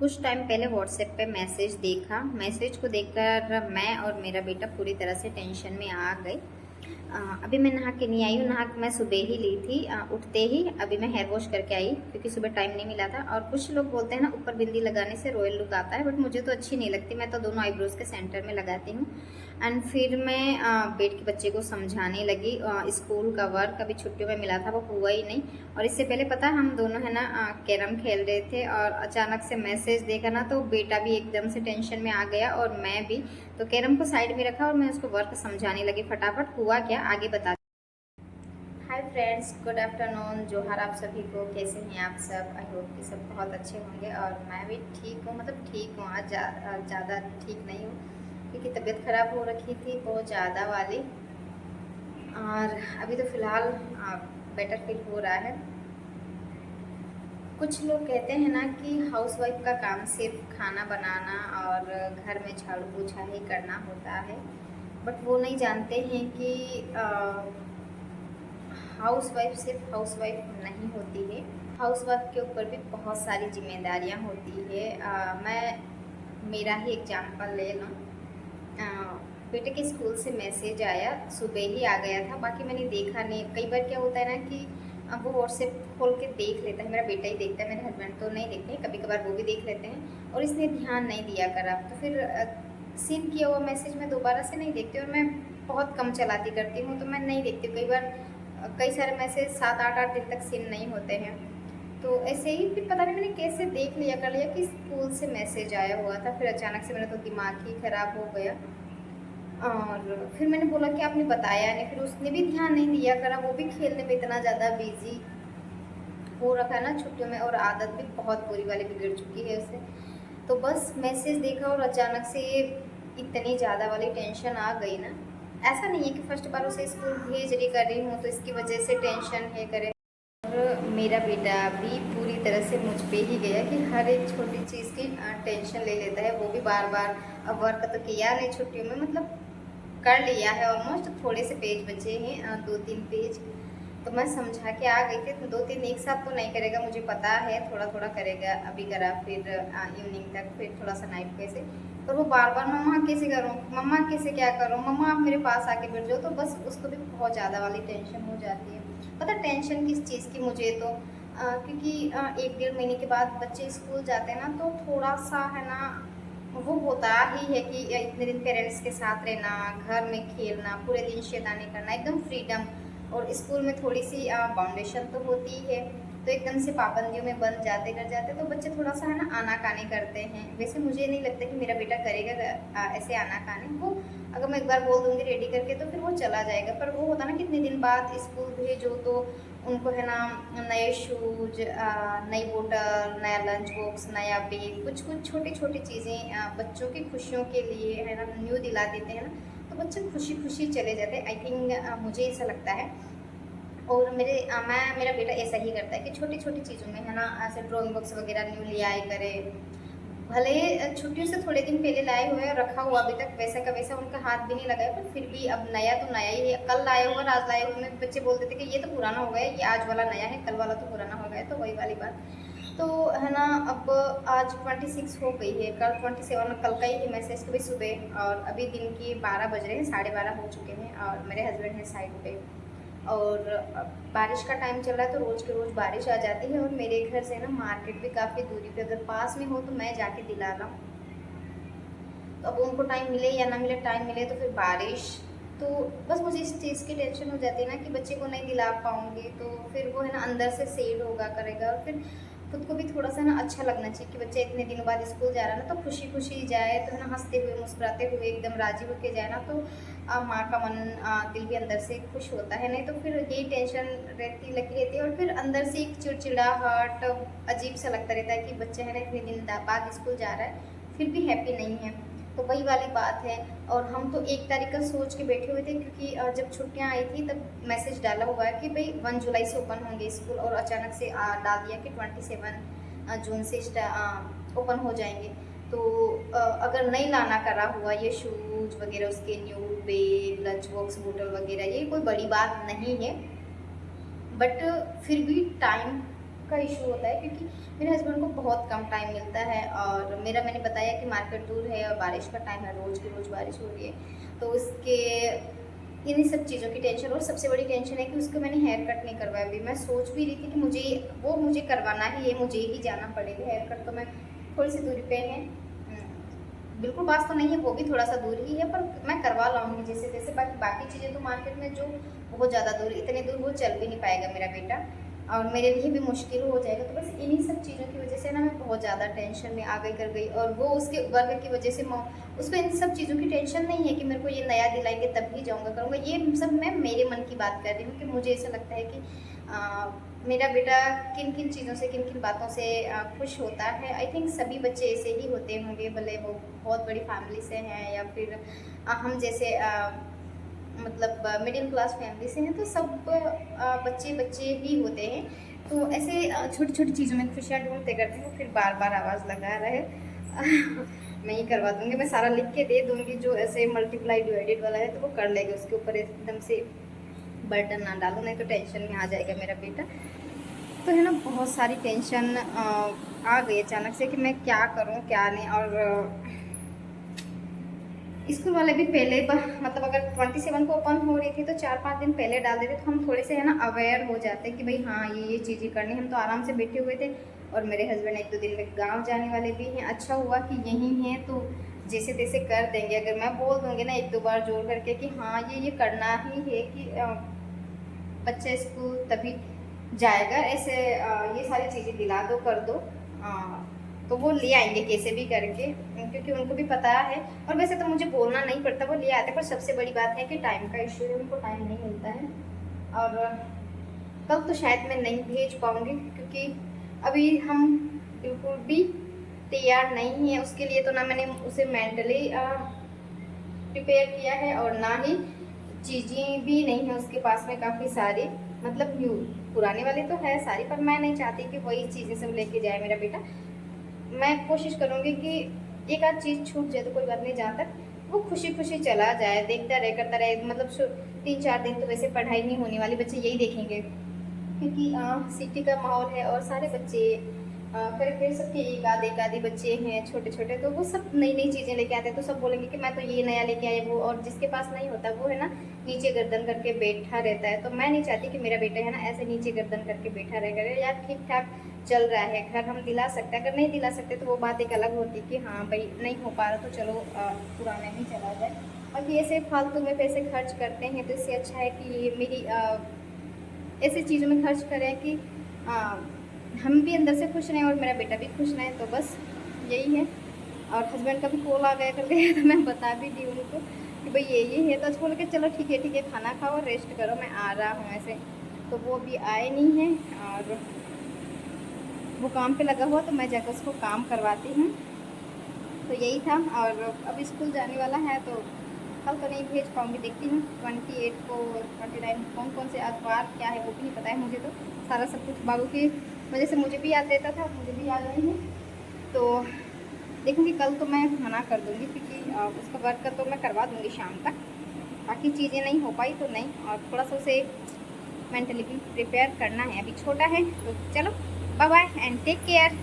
कुछ टाइम पहले व्हाट्सएप पे मैसेज देखा। मैसेज को देखकर मैं और मेरा बेटा पूरी तरह से टेंशन में आ गए। अभी मैं नहा के नहीं आई हूँ। नहा के मैं सुबह ही ली थी, उठते ही अभी मैं हेयर वॉश करके आई क्योंकि सुबह टाइम नहीं मिला था। और कुछ लोग बोलते हैं ना ऊपर बिंदी लगाने से रॉयल लुक आता है, बट मुझे तो अच्छी नहीं लगती। मैं तो दोनों आईब्रोज के सेंटर में लगाती हूँ। एंड फिर मैं बैठ के बच्चे को समझाने लगी। स्कूल का वर्क अभी छुट्टियों में मिला था, वो हुआ ही नहीं। और इससे पहले पता है हम दोनों है ना कैरम खेल रहे थे और अचानक से मैसेज देखा ना, तो बेटा भी एकदम से टेंशन में आ गया और मैं भी। तो कैरम को साइड में रखा और मैं उसको वर्क समझाने लगी। फटाफट हुआ क्या आगे बता। Hi friends, good afternoon. जोहार आप सभी को। कैसे हैं आप सब? आई होप कि सब बहुत अच्छे होंगे और मैं भी ठीक हूँ। मतलब ठीक हूँ, आज ज़्यादा ठीक नहीं हूँ क्योंकि तबीयत ख़राब हो रखी थी बहुत ज़्यादा वाली। और अभी तो फ़िलहाल बेटर फील हो रहा है। कुछ लोग कहते हैं ना कि हाउसवाइफ का काम सिर्फ खाना बनाना और घर में झाड़ू पोछा ही करना होता है, बट वो नहीं जानते हैं कि हाउसवाइफ सिर्फ हाउसवाइफ नहीं होती है। हाउसवाइफ के ऊपर भी बहुत सारी जिम्मेदारियां होती है। मैं मेरा ही एग्जांपल ले लूँ। बेटे के स्कूल से मैसेज आया, सुबह ही आ गया था, बाकी मैंने देखा नहीं। कई बार क्या होता है ना कि वो व्हाट्सएप खोल के देख लेता है, मेरा बेटा ही देखता है, मेरे हस्बैंड तो नहीं देखते हैं, कभी कभार वो भी देख लेते हैं और इसने ध्यान नहीं दिया करा। तो फिर सीन किया हुआ मैसेज मैं दोबारा से नहीं देखती और मैं बहुत कम चलाती करती हूँ, तो मैं नहीं देखती। कई बार कई सारे मैसेज 7-8 दिन तक सीन नहीं होते हैं। तो ऐसे ही फिर पता नहीं मैंने कैसे देख लिया कर लिया कि स्कूल से मैसेज आया हुआ था। फिर अचानक से मेरा तो दिमाग ही ख़राब हो गया और फिर मैंने बोला कि आपने बताया नहीं। फिर उसने भी ध्यान नहीं दिया करा, वो भी खेलने में इतना ज़्यादा बिजी हो रखा है ना छुट्टियों में, और आदत भी बहुत बुरी वाली बिगड़ चुकी है उससे। तो बस मैसेज देखा और अचानक से ये इतनी ज़्यादा वाली टेंशन आ गई ना। ऐसा नहीं है कि फर्स्ट बार उसे स्कूल भेज रही कर रही हूँ तो इसकी वजह से टेंशन है करे। और मेरा बेटा भी पूरी तरह से मुझ पे ही गया कि हर एक छोटी चीज़ की टेंशन ले लेता है। वो भी बार बार। अब वर्क तो किया नहीं छुट्टियों में, मतलब कर लिया है ऑलमोस्ट। थोड़े से पेज बचे हैं, 2-3 पेज। तो मैं समझा के आ गई थी। तो 2-3 एक साथ तो नहीं करेगा, मुझे पता है, थोड़ा थोड़ा करेगा। अभी करा, फिर इवनिंग तक, फिर थोड़ा सा नाइट पे से। पर वो बार बार मम्मा कैसे करूँ, मम्मा कैसे क्या करूँ, मम्मा आप मेरे पास आके बैठ जाओ। तो बस उसको भी बहुत ज़्यादा वाली टेंशन हो जाती है। पता टेंशन किस चीज़ की मुझे तो क्योंकि 1-1.5 महीने के बाद बच्चे स्कूल जाते हैं ना, तो थोड़ा सा है ना वो होता ही है कि इतने दिन पेरेंट्स के साथ रहना, घर में खेलना, पूरे दिन शैतानी करना, एकदम फ्रीडम। और स्कूल में थोड़ी सी बाउंडेशन तो होती ही है, तो एकदम से पाबंदियों में बंद जाते कर जाते, तो बच्चे थोड़ा सा है ना आनाकानी करते हैं। वैसे मुझे नहीं लगता कि मेरा बेटा करेगा ऐसे आनाकानी। वो अगर मैं एक बार बोल दूँगी रेडी करके तो फिर वो चला जाएगा। पर वो होता ना कितने दिन बाद स्कूल भेजो तो उनको है ना नए शूज, नई बोतल, नया लंच बॉक्स, नया बैग, कुछ कुछ छोटी छोटी चीज़ें बच्चों की खुशियों के लिए है ना न्यू दिला देते हैं ना, तो बच्चे खुशी खुशी चले जाते हैं। आई थिंक मुझे ऐसा लगता है। और मेरा बेटा ऐसा ही करता है कि छोटी छोटी चीज़ों में है ना ऐसे ड्राइंग बॉक्स वगैरह न्यू ले आए करे। भले छुट्टियों से थोड़े दिन पहले लाए हुए हैं, रखा हुआ अभी तक वैसा का वैसा, उनका हाथ भी नहीं लगाया, पर फिर भी अब नया तो नया ही है। कल लाए हुए आज लाए हुए में बच्चे बोलते थे कि ये तो पुराना हो गया, ये आज वाला नया है, कल वाला तो पुराना हो गया। तो वही वाली बात। तो है ना अब आज 26 हो गई है, कल 27, कल का ही है मैसेज कभी सुबह। और अभी दिन की 12 बज रहे हैं, 12:30 हो चुके हैं और मेरे हस्बैंड हैं साइड पे। और बारिश का टाइम चल रहा है तो रोज़ के रोज़ बारिश आ जाती है और मेरे घर से ना मार्केट भी काफ़ी दूरी पे, अगर पास में हो तो मैं जाके दिला रहा हूँ। तो अब उनको टाइम मिले या ना मिले, टाइम मिले तो फिर बारिश। तो बस मुझे इस चीज़ की टेंशन हो जाती है ना कि बच्चे को नहीं दिला पाऊँगी, तो फिर वो है ना अंदर से सैड होगा करेगा। और फिर खुद को भी थोड़ा सा ना अच्छा लगना चाहिए कि बच्चा इतने दिनों बाद स्कूल जा रहा है ना, तो खुशी खुशी जाए, तो है ना हंसते हुए मुस्कुराते हुए एकदम राजी होके जाए ना, तो माँ का मन दिल भी अंदर से खुश होता है। नहीं तो फिर यही टेंशन रहती लगी रहती है और फिर अंदर से एक चिड़चिड़ाहट अजीब सा लगता रहता है कि बच्चा है ना इतने दिन बाद स्कूल जा रहा है फिर भी हैप्पी नहीं है। तो वही वाली बात है। और हम तो 1 तारीख का सोच के बैठे हुए थे क्योंकि जब छुट्टियां आई थी तब मैसेज डाला हुआ है कि भाई 1 जुलाई से ओपन होंगे स्कूल, और अचानक से डाल दिया कि 27 जून से ओपन हो जाएंगे। तो अगर नहीं लाना करा हुआ ये शूज़ वगैरह, उसके न्यू बैग, लंच बॉक्स, बोतल वगैरह, ये कोई बड़ी बात नहीं है, बट फिर भी टाइम का इशू होता है, क्योंकि मेरे हस्बैंड को बहुत कम टाइम मिलता है और मैंने बताया कि मार्केट दूर है और बारिश का टाइम है, रोज़ की रोज़ बारिश हो रही है, तो उसके इन्हीं सब चीज़ों की टेंशन। और सबसे बड़ी टेंशन है कि उसको मैंने हेयर कट नहीं करवाया अभी। मैं सोच भी रही थी कि मुझे करवाना ही है, मुझे ही जाना पड़ेगा। हेयर कट तो मैं थोड़ी सी दूरी पे है, बिल्कुल पास तो नहीं है, वो भी थोड़ा सा दूर ही है, पर मैं करवा लाऊंगी जैसे तैसे। बाकी चीज़ें तो मार्केट में जो बहुत ज़्यादा दूर, इतने दूर वो चल भी नहीं पाएगा मेरा बेटा, और मेरे लिए भी मुश्किल हो जाएगा। तो बस इन्हीं सब चीज़ों की वजह से ना मैं बहुत ज़्यादा टेंशन में आ गई कर गई। और वो उसके वर्क की वजह से उसको इन सब चीज़ों की टेंशन नहीं है कि मेरे को ये नया दिलाएंगे तब ही जाऊँगा करूँगा। ये सब मैं मेरे मन की बात कर रही हूँ कि मुझे ऐसा लगता है कि मेरा बेटा किन किन चीज़ों से, किन किन बातों से खुश होता है। आई थिंक सभी बच्चे ऐसे ही होते होंगे, भले वो बहुत बड़ी फैमिली से हैं या फिर हम जैसे मतलब मिडिल क्लास फैमिली से हैं, तो सब बच्चे बच्चे ही होते हैं। तो ऐसे छोटी छोटी चीज़ों में खुशियाँ ढूंढते करते हैं, फिर बार बार आवाज़ लगा रहे मैं ही करवा दूँगी, मैं सारा लिख के दे दूँगी। जो ऐसे मल्टीप्लाई डिवाइडेड वाला है तो वो कर लेगा, उसके ऊपर एकदम से बर्डन ना डालो, नहीं तो टेंशन में आ जाएगा मेरा बेटा। तो है ना, बहुत सारी टेंशन आ गई अचानक से कि मैं क्या करूं क्या नहीं। और स्कूल वाले भी पहले मतलब अगर 27 को ओपन हो रही थी तो 4-5 दिन पहले डाल देते तो हम थोड़े से है ना अवेयर हो जाते कि भाई हाँ ये चीज़ें करनी। हम तो आराम से बैठे हुए थे, और मेरे हस्बैंड 1-2 दिन में गांव जाने वाले भी हैं। अच्छा हुआ कि यहीं हैं, तो जैसे तैसे कर देंगे। अगर मैं बोल दूँगी ना 1-2 बार जोर करके कि हाँ ये करना ही है, कि बच्चा स्कूल तभी जाएगा, ऐसे ये सारी चीज़ें दिला दो, कर दो, तो वो ले आएंगे कैसे भी करके, क्योंकि उनको भी पता है। और वैसे तो मुझे बोलना नहीं पड़ता, वो ले आते। पर सबसे बड़ी बात है कि टाइम का इश्यू है, उनको टाइम नहीं मिलता है। और कल तो शायद मैं नहीं भेज पाऊँगी, क्योंकि अभी हम बिल्कुल भी तैयार नहीं है उसके लिए। तो ना मैंने उसे मेंटली प्रिपेयर किया है, और ना ही चीज़ें भी नहीं है उसके पास में काफ़ी सारी, मतलब न्यू पुराने वाले तो है सारी, पर मैं नहीं चाहती कि वही चीज़ें सब लेके जाए मेरा बेटा। मैं कोशिश करूँगी कि एक आध चीज़ छूट जाए तो कोई बात नहीं, जहाँ तक वो खुशी खुशी चला जाए, देखता रहे करता रहे। मतलब 3-4 दिन तो वैसे पढ़ाई नहीं होने वाली, बच्चे यही देखेंगे, क्योंकि सिटी का माहौल है और सारे बच्चे फिर सबके एक आधे बच्चे हैं छोटे छोटे, तो वो सब नई नई चीज़ें लेके आते हैं। तो सब बोलेंगे कि मैं तो ये नया लेके आया वो, और जिसके पास नहीं होता वो है ना नीचे गर्दन करके बैठा रहता है। तो मैं नहीं चाहती कि मेरा बेटा है ना ऐसे नीचे गर्दन करके बैठा रह करे। यार ठीक ठाक चल रहा है घर, हम दिला सकते हैं। अगर नहीं दिला सकते तो वो बात एक अलग होती कि हाँ भाई नहीं हो पा रहा तो चलो पुराने में चला जाए। बाकी ऐसे फालतू में पैसे खर्च करते हैं, तो इससे अच्छा है कि मेरी ऐसी चीज़ों में खर्च करें कि हम भी अंदर से खुश रहें और मेरा बेटा भी खुश रहे। तो बस यही है। और हस्बैंड का भी कॉल आ गया कर गया, तो मैं बता भी दी उनको कि भाई ये है। तो बोल के चलो ठीक है खाना खाओ रेस्ट करो, मैं आ रहा हूँ ऐसे। तो वो अभी आए नहीं हैं, और वो काम पे लगा हुआ, तो मैं जाकर उसको काम करवाती हूँ। तो यही था। और अब स्कूल जाने वाला है, तो कल तो नहीं भेज पाऊँगी, देखती हूँ 28 को 29 कौन से अखबार क्या है वो भी नहीं पता है मुझे। तो सारा सब कुछ बाबू की वजह से मुझे भी याद रहता था, मुझे भी याद नहीं है। तो देखूँगी कल तो मैं मना कर दूँगी, क्योंकि उसका वर्क का तो मैं करवा दूँगी शाम तक। बाकी चीज़ें नहीं हो पाई तो नहीं, और थोड़ा सा उसे मेंटली भी प्रिपेयर करना है, अभी छोटा है। तो चलो bye bye and take care.